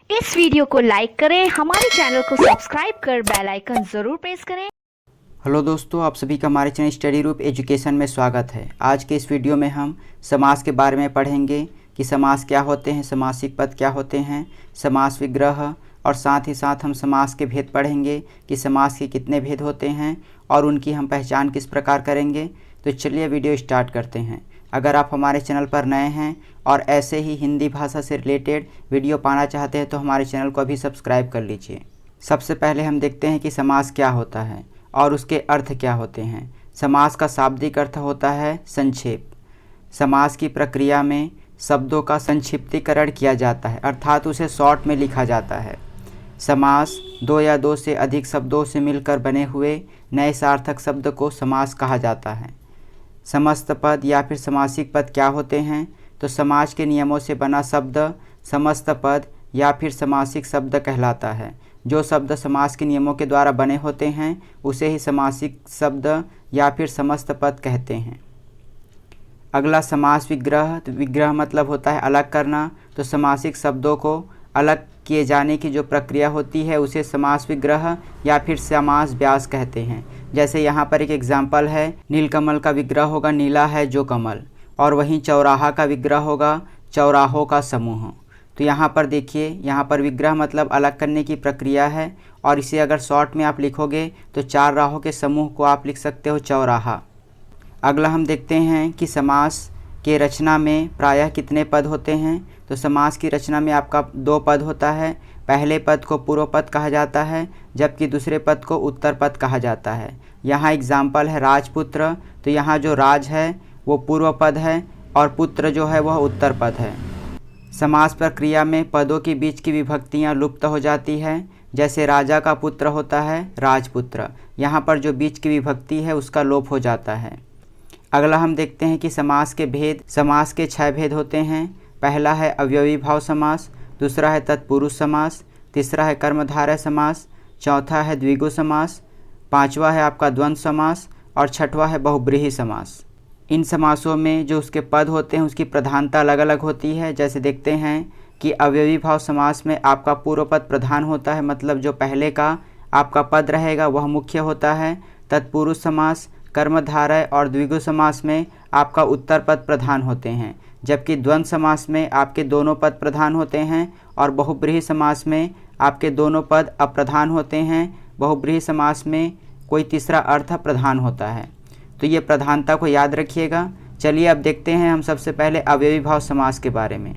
इस वीडियो को लाइक करें, हमारे चैनल को सब्सक्राइब कर बेल आइकन ज़रूर प्रेस करें। हेलो दोस्तों, आप सभी का हमारे चैनल स्टडी रूप एजुकेशन में स्वागत है। आज के इस वीडियो में हम समास के बारे में पढ़ेंगे कि समास क्या होते हैं, समासिक पद क्या होते हैं, समास विग्रह, और साथ ही साथ हम समास के भेद पढ़ेंगे कि समास के कितने भेद होते हैं और उनकी हम पहचान किस प्रकार करेंगे। तो चलिए वीडियो स्टार्ट करते हैं। अगर आप हमारे चैनल पर नए हैं और ऐसे ही हिंदी भाषा से रिलेटेड वीडियो पाना चाहते हैं तो हमारे चैनल को अभी सब्सक्राइब कर लीजिए। सबसे पहले हम देखते हैं कि समास क्या होता है और उसके अर्थ क्या होते हैं। समास का शाब्दिक अर्थ होता है संक्षेप। समास की प्रक्रिया में शब्दों का संक्षिप्तीकरण किया जाता है, अर्थात उसे शॉर्ट में लिखा जाता है। समास दो या दो से अधिक शब्दों से मिलकर बने हुए नए सार्थक शब्द को समास कहा जाता है। समस्त पद या फिर समासिक पद क्या होते हैं? तो समाज के नियमों से बना शब्द समस्त पद या फिर समासिक शब्द कहलाता है। जो शब्द समास के नियमों के द्वारा बने होते हैं उसे ही समासिक शब्द या फिर समस्त पद कहते हैं। अगला समास विग्रह। तो विग्रह मतलब होता है अलग करना। तो समासिक शब्दों को अलग किए जाने की जो प्रक्रिया होती है उसे समास विग्रह या फिर समास व्यास कहते हैं। जैसे यहाँ पर एक एग्जाम्पल है, नीलकमल का विग्रह होगा नीला है जो कमल, और वहीं चौराहा का विग्रह होगा चौराहों का समूह। तो यहाँ पर देखिए, यहाँ पर विग्रह मतलब अलग करने की प्रक्रिया है, और इसे अगर शॉर्ट में आप लिखोगे तो चार राहों के समूह को आप लिख सकते हो चौराहा। अगला हम देखते हैं कि समास के रचना में प्रायः कितने पद होते हैं। तो समास की रचना में आपका दो पद होता है। पहले पद को पूर्व पद कहा जाता है जबकि दूसरे पद को उत्तर पद कहा जाता है। यहाँ एग्जाम्पल है राजपुत्र। तो यहाँ जो राज है वो पूर्व पद है और पुत्र जो है वह उत्तर पद है। समास प्रक्रिया में पदों के बीच की विभक्तियाँ लुप्त हो जाती है। जैसे राजा का पुत्र होता है राजपुत्र, यहाँ पर जो बीच की विभक्ति है उसका लोप हो जाता है। अगला हम देखते हैं कि समास के भेद। समास के 6 भेद होते हैं। पहला है अवयवी भाव समास, दूसरा है तत्पुरुष समास, तीसरा है कर्मधारय समास, चौथा है द्विगु समास, पांचवा है आपका द्वंद्व समास, और छठवां है बहुब्रीहि समास। इन समासों में जो उसके पद होते हैं उसकी प्रधानता अलग अलग होती है। जैसे देखते हैं कि अवयवी भाव समास में आपका पूर्व पद प्रधान होता है, मतलब जो पहले का आपका पद रहेगा वह मुख्य होता है। तत्पुरुष समास, कर्मधारय और द्विगु समास में आपका उत्तर पद प्रधान होते हैं, जबकि द्वंद्व समास में आपके दोनों पद प्रधान होते हैं और बहुब्रीहि समास में आपके दोनों पद अप्रधान होते हैं। बहुब्रीहि समास में कोई तीसरा अर्थ प्रधान होता है। तो ये प्रधानता को याद रखिएगा। चलिए अब देखते हैं हम सबसे पहले अवयवी भाव समास के बारे में।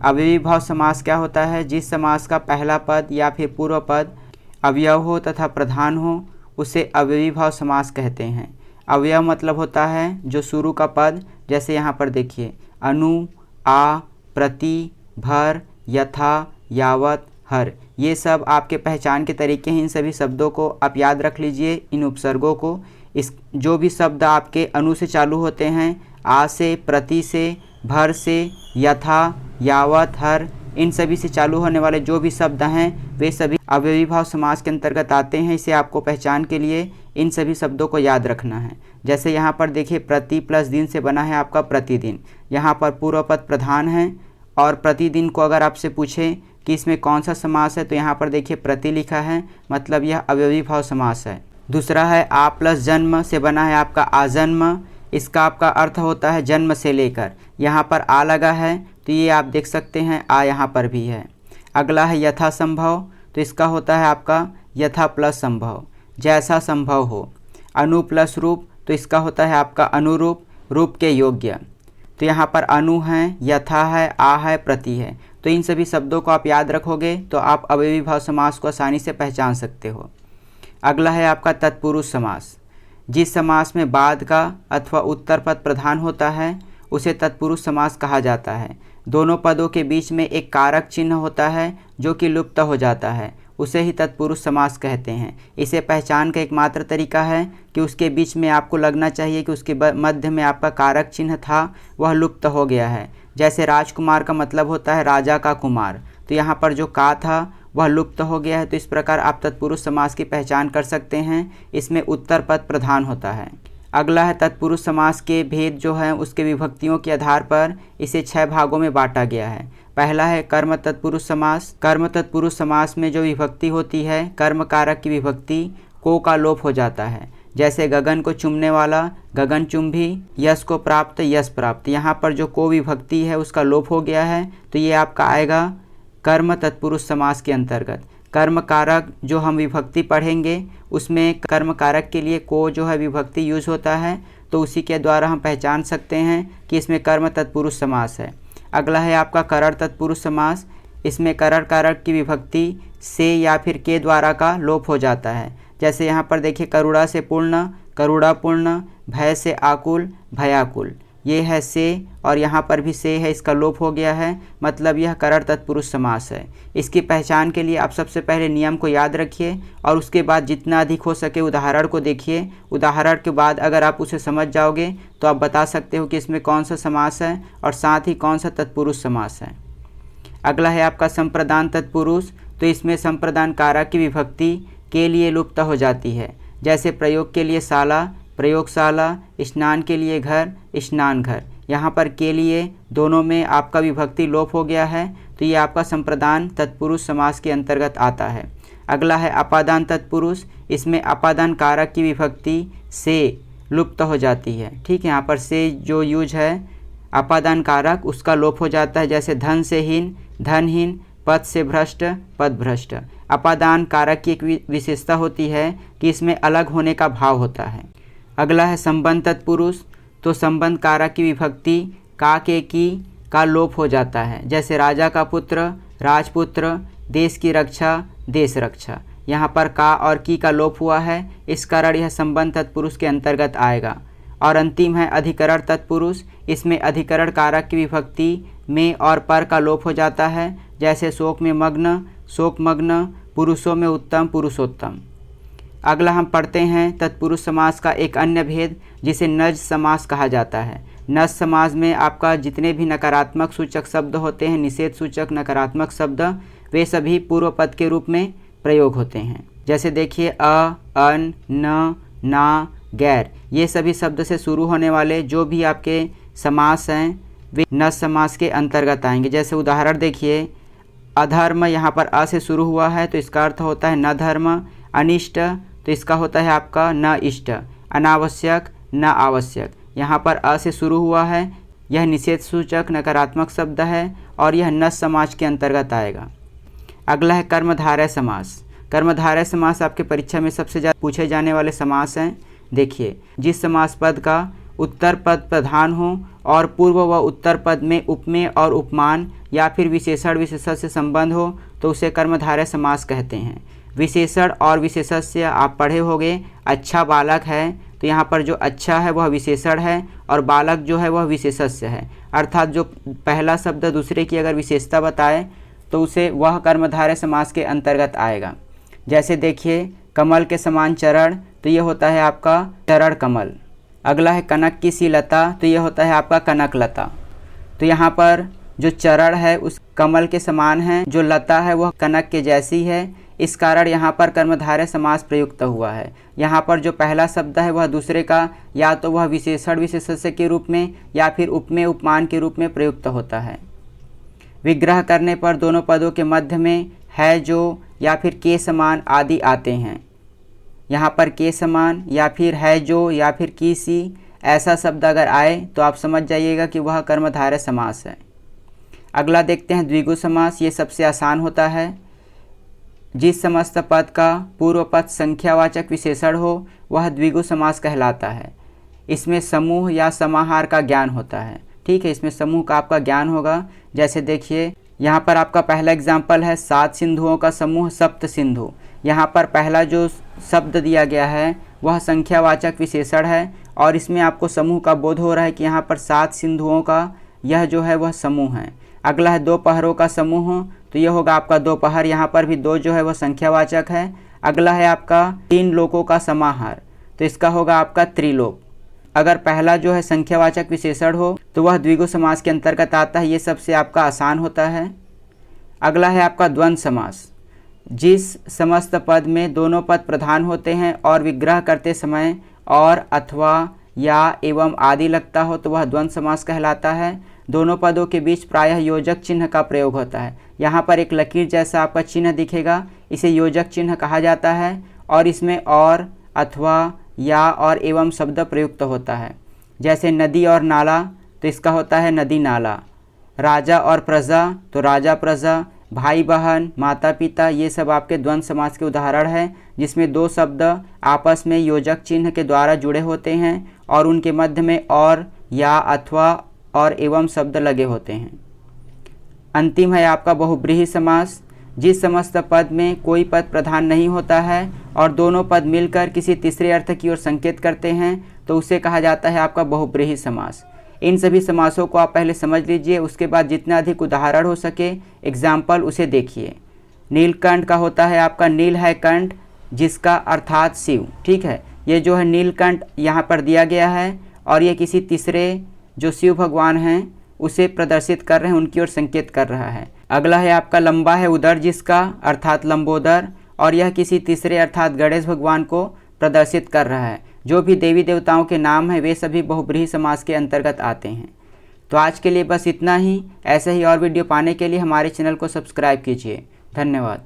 अवयवी भाव समास क्या होता है? जिस समास का पहला पद या फिर पूर्व पद अवयव हो तथा प्रधान हो उसे अवयवी भाव समास कहते हैं। अवयव मतलब होता है जो शुरू का पद, जैसे यहाँ पर देखिए अनु, आ, प्रति, भर, यथा, यावत, हर, ये सब आपके पहचान के तरीके हैं। इन सभी शब्दों को आप याद रख लीजिए, इन उपसर्गों को। इस जो भी शब्द आपके अनु से चालू होते हैं, आ से, प्रति से, भर से, यथा, यावत, हर, इन सभी से चालू होने वाले जो भी शब्द हैं वे सभी अवयवी भाव समास के अंतर्गत आते हैं। इसे आपको पहचान के लिए इन सभी शब्दों को याद रखना है। जैसे यहाँ पर देखिए प्रति प्लस दिन से बना है आपका प्रतिदिन। यहाँ पर पूर्व पद प्रधान है, और प्रतिदिन को अगर आपसे पूछे कि इसमें कौन सा समास है तो यहाँ पर देखिए प्रति लिखा है, मतलब यह अवयवी भाव समास है। दूसरा है आ प्लस जन्म से बना है आपका आजन्म। इसका आपका अर्थ होता है जन्म से लेकर। यहाँ पर आ लगा है तो ये आप देख सकते हैं आ यहाँ पर भी है। अगला है यथा संभव। तो इसका होता है आपका यथा प्लस संभव, जैसा संभव हो। अनु प्लस रूप। तो इसका होता है आपका अनुरूप, रूप के योग्य। तो यहाँ पर अनु है, यथा है, आ है, प्रति है। तो इन सभी शब्दों को आप याद रखोगे तो आप अवयवी भाव समास को आसानी से पहचान सकते हो। अगला है आपका तत्पुरुष समास। जिस समास में बाद का अथवा उत्तर पद प्रधान होता है उसे तत्पुरुष समास कहा जाता है। दोनों पदों के बीच में एक कारक चिन्ह होता है जो कि लुप्त हो जाता है, उसे ही तत्पुरुष समास कहते हैं। इसे पहचान का एकमात्र तरीका है कि उसके बीच में आपको लगना चाहिए कि उसके मध्य में आपका कारक चिन्ह था वह लुप्त हो गया है। जैसे राजकुमार का मतलब होता है राजा का कुमार, तो यहाँ पर जो का था वह लुप्त हो गया है। तो इस प्रकार आप तत्पुरुष समास की पहचान कर सकते हैं, इसमें उत्तर पद प्रधान होता है। अगला है तत्पुरुष समास के भेद जो है उसके विभक्तियों के आधार पर इसे 6 भागों में बांटा गया है। पहला है कर्म तत्पुरुष समास। कर्म तत्पुरुष समास में जो विभक्ति होती है, कर्म कारक की विभक्ति, को का लोप हो जाता है। जैसे गगन को चूमने वाला गगनचुंबी, यश को प्राप्त यश प्राप्त। यहाँ पर जो को विभक्ति है उसका लोप हो गया है, तो ये आपका आएगा कर्म तत्पुरुष समास के अंतर्गत। कर्म कारक जो हम विभक्ति पढ़ेंगे उसमें कर्म कारक के लिए को जो है विभक्ति यूज होता है, तो उसी के द्वारा हम पहचान सकते हैं कि इसमें कर्म तत्पुरुष समास है। अगला है आपका करण तत्पुरुष समास। इसमें करण कारक की विभक्ति से या फिर के द्वारा का लोप हो जाता है। जैसे यहाँ पर देखिए करुणा से पूर्ण करुणापूर्ण, भय से आकुल भयाकुल, ये है से और यहाँ पर भी से है, इसका लोप हो गया है, मतलब यह करण तत्पुरुष समास है। इसकी पहचान के लिए आप सबसे पहले नियम को याद रखिए और उसके बाद जितना अधिक हो सके उदाहरण को देखिए। उदाहरण के बाद अगर आप उसे समझ जाओगे तो आप बता सकते हो कि इसमें कौन सा समास है और साथ ही कौन सा तत्पुरुष समास है। अगला है आपका संप्रदान तत्पुरुष। तो इसमें संप्रदान कारक की विभक्ति के लिए लुप्त हो जाती है। जैसे प्रयोग के लिए शाला प्रयोगशाला, स्नान के लिए घर स्नान घर। यहाँ पर के लिए दोनों में आपका विभक्ति लोप हो गया है, तो ये आपका संप्रदान तत्पुरुष समास के अंतर्गत आता है। अगला है अपादान तत्पुरुष। इसमें अपादान कारक की विभक्ति से लुप्त हो जाती है। ठीक है, यहाँ पर से जो यूज है अपादान कारक उसका लोप हो जाता है। जैसे धन से हीन धनहीन, पद से भ्रष्ट पद भ्रष्ट। अपादान कारक की एक विशेषता होती है कि इसमें अलग होने का भाव होता है। अगला है संबंध तत्पुरुष। तो संबंध कारक की विभक्ति का के की का लोप हो जाता है। जैसे राजा का पुत्र राजपुत्र, देश की रक्षा देश रक्षा। यहाँ पर का और की का लोप हुआ है, इस कारण यह संबंध तत्पुरुष के अंतर्गत आएगा। और अंतिम है अधिकरण तत्पुरुष। इसमें अधिकरण कारक की विभक्ति में और पर का लोप हो जाता है। जैसे शोक में मग्न शोकमग्न, पुरुषों में उत्तम पुरुषोत्तम। अगला हम पढ़ते हैं तत्पुरुष समास का एक अन्य भेद जिसे नज समास कहा जाता है। नज समास में आपका जितने भी नकारात्मक सूचक शब्द होते हैं, निषेध सूचक नकारात्मक शब्द, वे सभी पूर्व पद के रूप में प्रयोग होते हैं। जैसे देखिए अ, अन, न, ना, गैर, ये सभी शब्द से शुरू होने वाले जो भी आपके समास हैं वे नज समास के अंतर्गत आएंगे। जैसे उदाहरण देखिए अधर्म, यहाँ पर अ से शुरू हुआ है तो इसका अर्थ होता है न धर्म। अनिष्ट तो इसका होता है आपका न इष्ट। अनावश्यक न आवश्यक, यहाँ पर अ से शुरू हुआ है, यह निषेध सूचक नकारात्मक शब्द है और यह नज समास के अंतर्गत आएगा। अगला है कर्मधारय समास। कर्मधारय समास आपके परीक्षा में सबसे ज़्यादा पूछे जाने वाले समास हैं। देखिए जिस समास पद का उत्तर पद प्रधान हो और पूर्व व उत्तर पद में उपमेय और उपमान या फिर विशेषण विशेषण से संबंध हो तो उसे कर्मधारय समास कहते हैं। विशेषण और विशेषण से आप पढ़े होंगे अच्छा बालक है, तो यहाँ पर जो अच्छा है वह विशेषण है और बालक जो है वह विशेषस्य है। अर्थात जो पहला शब्द दूसरे की अगर विशेषता बताए तो उसे वह कर्मधारय समास के अंतर्गत आएगा। जैसे देखिए कमल के समान चरण, तो ये होता है आपका चरण कमल। अगला है कनक की सी लता, तो ये होता है आपका कनक लता। तो यहाँ पर जो चरण है उस कमल के समान है, जो लता है वह कनक के जैसी है, इस कारण यहाँ पर कर्मधारय समास प्रयुक्त हुआ है। यहाँ पर जो पहला शब्द है वह दूसरे का या तो वह विशेषण विशेषस्य के रूप में या फिर उपमेय उपमान के रूप में प्रयुक्त होता है। विग्रह करने पर दोनों पदों के मध्य में है जो या फिर के समान आदि आते हैं। यहाँ पर के समान या फिर है जो या फिर की सी ऐसा शब्द अगर आए तो आप समझ जाइएगा कि वह कर्मधारय समास है। अगला देखते हैं द्विगु समास। ये सबसे आसान होता है। जिस समस्त पद का पूर्व पद संख्यावाचक विशेषण हो वह द्विगु समास कहलाता है। इसमें समूह या समाहार का ज्ञान होता है। ठीक है, इसमें समूह का आपका ज्ञान होगा। जैसे देखिए यहाँ पर आपका पहला एग्जाम्पल है 7 सिंधुओं का समूह सप्त सिंधु। यहाँ पर पहला जो शब्द दिया गया है वह संख्यावाचक विशेषण है और इसमें आपको समूह का बोध हो रहा है कि यहाँ पर 7 सिंधुओं का यह जो है वह समूह है। अगला है दो पहरों का समूह, तो यह होगा आपका दोपहर। यहाँ पर भी दो जो है वह संख्यावाचक है। अगला है आपका 3 लोकों का समाहार, तो इसका होगा आपका त्रिलोक। अगर पहला जो है संख्यावाचक विशेषण हो तो वह द्विगु समास के अंतर्गत आता है। ये सबसे आपका आसान होता है। अगला है आपका द्वंद्व समास। जिस समस्त पद में दोनों पद प्रधान होते हैं और विग्रह करते समय और अथवा या एवं आदि लगता हो तो वह द्वंद्व समास कहलाता है। दोनों पदों के बीच प्रायः योजक चिन्ह का प्रयोग होता है। यहाँ पर एक लकीर जैसा आपका चिन्ह दिखेगा, इसे योजक चिन्ह कहा जाता है और इसमें और, अथवा, या और एवं शब्द प्रयुक्त होता है। जैसे नदी और नाला तो इसका होता है नदी नाला, राजा और प्रजा तो राजा प्रजा, भाई बहन, माता पिता, ये सब आपके द्वंद्व समास के उदाहरण हैं जिसमें दो शब्द आपस में योजक चिन्ह के द्वारा जुड़े होते हैं और उनके मध्य में और, या, अथवा और एवं शब्द लगे होते हैं। अंतिम है आपका बहुब्रीहि समास। जिस समस्त पद में कोई पद प्रधान नहीं होता है और दोनों पद मिलकर किसी तीसरे अर्थ की ओर संकेत करते हैं तो उसे कहा जाता है आपका बहुब्रीहि समास। इन सभी समासों को आप पहले समझ लीजिए, उसके बाद जितना अधिक उदाहरण हो सके एग्जाम्पल उसे देखिए। नीलकंठ का होता है आपका नील है कंठ जिसका अर्थात शिव, ठीक है। ये जो है नीलकंठ यहाँ पर दिया गया है और ये किसी तीसरे जो शिव भगवान हैं उसे प्रदर्शित कर रहे हैं, उनकी ओर संकेत कर रहा है। अगला है आपका लंबा है उदर जिसका अर्थात लंबोदर, और यह किसी तीसरे अर्थात गणेश भगवान को प्रदर्शित कर रहा है। जो भी देवी देवताओं के नाम हैं वे सभी बहुब्रीहि समास के अंतर्गत आते हैं। तो आज के लिए बस इतना ही। ऐसे ही और वीडियो पाने के लिए हमारे चैनल को सब्सक्राइब कीजिए। धन्यवाद।